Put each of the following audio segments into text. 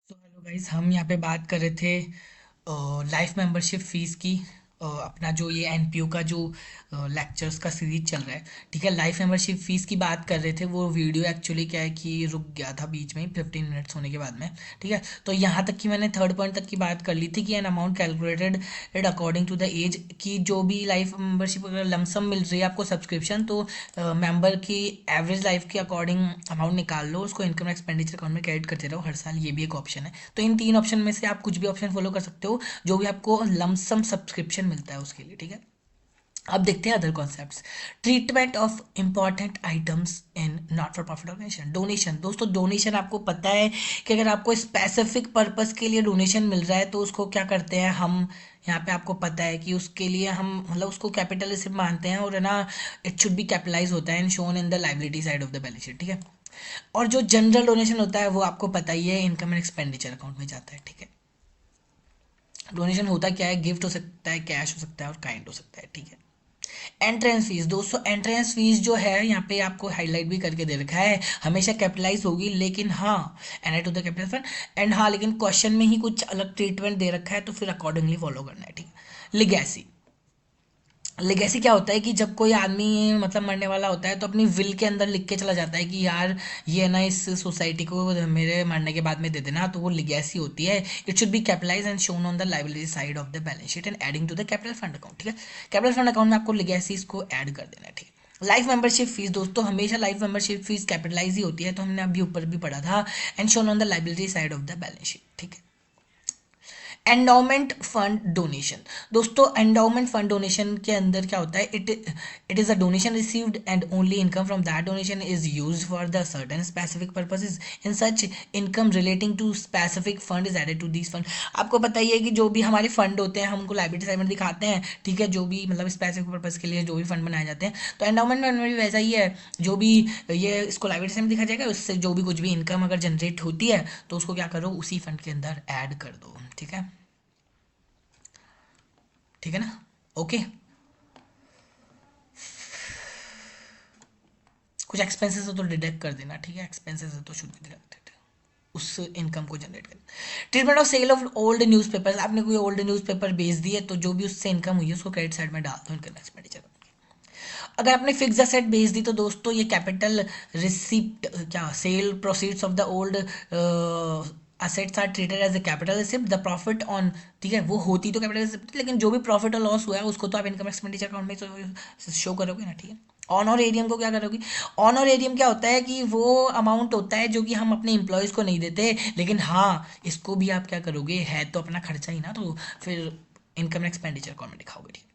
तो hello guys, हम यहाँ पे बात कर रहे थे लाइफ मेंबरशिप फीस की। अपना जो ये एनपीयू का जो लेक्चर्स का सीरीज चल रहा है, ठीक है। लाइफ मेंबरशिप फीस की बात कर रहे थे। वो वीडियो एक्चुअली क्या है कि रुक गया था बीच में ही 15 मिनट्स होने के बाद में, ठीक है। तो यहाँ तक की मैंने थर्ड पॉइंट तक की बात कर ली थी कि an amount calculated add according to the age, की जो भी लाइफ मेंबरशिप अगर लमसम मिल रही है आपको सब्सक्रिप्शन, तो मेंबर की एवरेज लाइफ के अकॉर्डिंग अमाउंट निकाल लो, उसको इनकम एक्सपेंडिचर अकाउंट में क्रेडिट करते रहो हर साल। ये भी एक ऑप्शन है। तो इन तीन ऑप्शन में से आप कुछ भी ऑप्शन फॉलो कर सकते हो, जो भी आपको लमसम सब्सक्रिप्शन मिलता है उसके लिए, ठीक है। अब देखते हैं other concepts. Treatment of important items in not for profit organisation. Donation, दोस्तों डोनेशन आपको पता है कि अगर आपको स्पेसिफिक पर्पस के लिए डोनेशन मिल रहा है तो उसको क्या करते हैं हम। यहाँ पे आपको पता है कि उसके लिए हम मतलब उसको कैपिटल रिसिप्ट मानते हैं, और है ना, इट शुड बी कैपिटलाइज होता है and shown in the liability side of the balance sheet, ठीक है। और जो जनरल डोनेशन होता है वो आपको पता ही है, इनकम एंड एक्सपेंडिचर अकाउंट में जाता है, ठीक है। डोनेशन होता क्या है, गिफ्ट हो सकता है, कैश हो सकता है और काइंड हो सकता है, ठीक है। एंट्रेंस फीस, दोस्तों एंट्रेंस फीस जो है यहाँ पे आपको हाईलाइट भी करके दे रखा है, हमेशा कैपिटलाइज होगी, लेकिन हाँ and to the capital fund and, हाँ लेकिन क्वेश्चन में ही कुछ अलग ट्रीटमेंट दे रखा है तो फिर अकॉर्डिंगली फॉलो करना है, ठीक है। लिगेसी, लेगेसी क्या होता है कि जब कोई आदमी मतलब मरने वाला होता है तो अपनी विल के अंदर लिख के चला जाता है कि यार ये ना इस सोसाइटी को मेरे मरने के बाद में दे देना, तो वो लिगेसी होती है। It should be capitalise and shown on the liability side of the balance sheet and adding to the capital fund account, ठीक है। कैपिटल फंड अकाउंट में आपको लिगेसीज को ऐड कर देना है, ठीक है। लाइफ मेंबरशिप फीस, दोस्तों हमेशा लाइफ मेंबरशिप फीस कैपिटलाइज ही होती है, तो हमने अभी ऊपर भी पढ़ा था, and shown on the liability side of the balance sheet, ठीक है। एंडाउमेंट फंड डोनेशन, दोस्तों एंडाउमेंट फंड डोनेशन के अंदर क्या होता है, it is a donation received and only income from that donation is used for the certain specific purposes. In such income relating to specific fund is added to this fund. आपको पता ही है कि जो भी हमारे फंड होते हैं हम उनको लाइबिलिटी साइड में दिखाते हैं, ठीक है। जो भी मतलब स्पेसिफिक पर्पस के लिए जो भी फंड बनाए जाते हैं, तो एंडाउमेंट फंड में भी वैसा ही है। जो भी ये इसको लाइबिलिटी साइड में दिखा जाएगा, उससे जो भी कुछ भी इनकम अगर जनरेट होती है तो उसको क्या करो, उसी फंड के अंदर ऐड कर दो, ठीक है। ठीक है ना। ओके। कुछ एक्सपेंसेस हो तो डिडक्ट कर देना, ठीक है। एक्सपेंसेस है तो शुड बी डिडक्टेड उस इनकम को जनरेट कर। Treatment of sale of old newspapers, आपने कोई ओल्ड न्यूज़पेपर बेच दिए तो जो भी उससे इनकम हुई है उसको क्रेडिट साइड में डाल दो इनकम एक्सपेंडिचर। अगर आपने फिक्स असेट बेच दी तो दोस्तों ये कैपिटल रिसिप्ट, क्या sale proceeds of the old assets are treated as a capital receipt the profit on, ठीक है। वो होती तो कैपिटल रिसिप्ट, लेकिन जो भी प्रॉफिट और लॉस हुआ है उसको तो आप इनकम एक्सपेंडिचर अकाउंट में शो करोगे ना, ठीक है। ऑनोरेरियम को क्या करोगे। ऑनोरेरियम क्या होता है कि वो अमाउंट होता है जो कि हम अपने एम्प्लॉयज़ को नहीं देते, लेकिन हाँ इसको भी आप क्या करोगे, है तो अपना खर्चा ही ना, तो फिर इनकम एक्सपेंडिचर अकाउंट में दिखाओगे, ठीक है।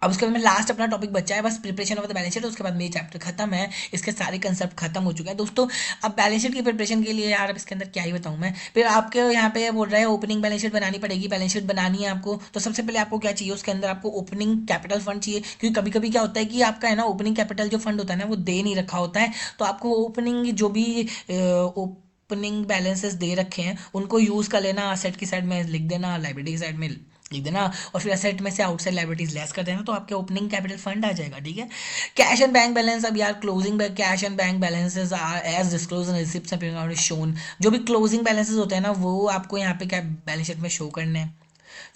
अब उसके बाद में लास्ट अपना टॉपिक बचा है बस, preparation of the balance sheet. उसके बाद मेरी चैप्टर खत्म है, इसके सारे कंसेप्ट खत्म हो चुके हैं दोस्तों। अब बैलेंस शीट की प्रिपरेशन के लिए यार अब इसके अंदर क्या ही बताऊं मैं। फिर आपके यहाँ पे बोल रहा है ओपनिंग बैलेंस शीट बनानी पड़ेगी, बैलेंस शीट बनानी है आपको, तो सबसे पहले आपको क्या चाहिए, उसके अंदर आपको ओपनिंग कैपिटल फंड चाहिए, क्योंकि कभी कभी क्या होता है कि आपका है ना ओपनिंग कैपिटल जो फंड होता है ना वो दे नहीं रखा होता है, तो आपको ओपनिंग जो भी ओपनिंग बैलेंसेस दे रखे हैं उनको यूज़ कर लेना, असेट की साइड में लिख देना, लाइबिलिटी की साइड में लिख देना, और फिर असेट में से आउटसाइड लाइबिलिटीज लेस कर देना, तो आपके ओपनिंग कैपिटल फंड आ जाएगा, ठीक है। कैश एंड बैंक बैलेंस, अब यार closing cash and bank balances are as disclose in receipts and shown. जो भी क्लोजिंग बैलेंसेस होते हैं ना वो आपको यहाँ पे क्या बैलेंस शीट में शो करने हैं।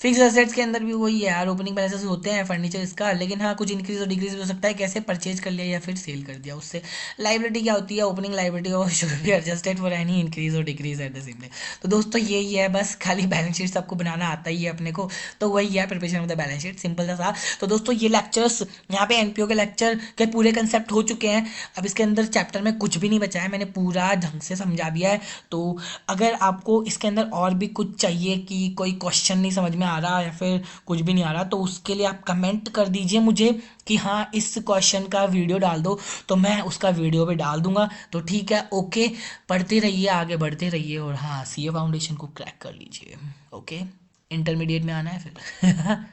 फिक्स एसेट्स के अंदर भी वही है यार, ओपनिंग बैलेंसेस होते हैं फर्नीचर इसका, लेकिन हाँ कुछ इंक्रीज और डिक्रीज हो सकता है, कैसे परचेज कर लिया या फिर सेल कर दिया उससे। लाइबिलिटी क्या होती है, ओपनिंग लाइबिलिटी और should be adjusted for any increase और decrease at the same day. तो दोस्तों यही है बस, खाली बैलेंस शीट आपको बनाना आता ही है अपने को, तो वही है preparation of the balance sheet, simple सा। तो दोस्तों ये लेक्चर्स यहाँ पे एनपीओ के लेक्चर के पूरे कंसेप्ट हो चुके हैं। अब इसके अंदर चैप्टर में कुछ भी नहीं बचा है, मैंने पूरा ढंग से समझा दिया है। तो अगर आपको इसके अंदर और भी कुछ चाहिए कि कोई क्वेश्चन नहीं समझ में आ रहा या फिर कुछ भी नहीं आ रहा, तो उसके लिए आप कमेंट कर दीजिए मुझे कि हाँ इस क्वेश्चन का वीडियो डाल दो, तो मैं उसका वीडियो भी डाल दूंगा। तो ठीक है, ओके। पढ़ते रहिए, आगे बढ़ते रहिए, और हाँ सीए फाउंडेशन को क्रैक कर लीजिए। ओके, इंटरमीडिएट में आना है फिर।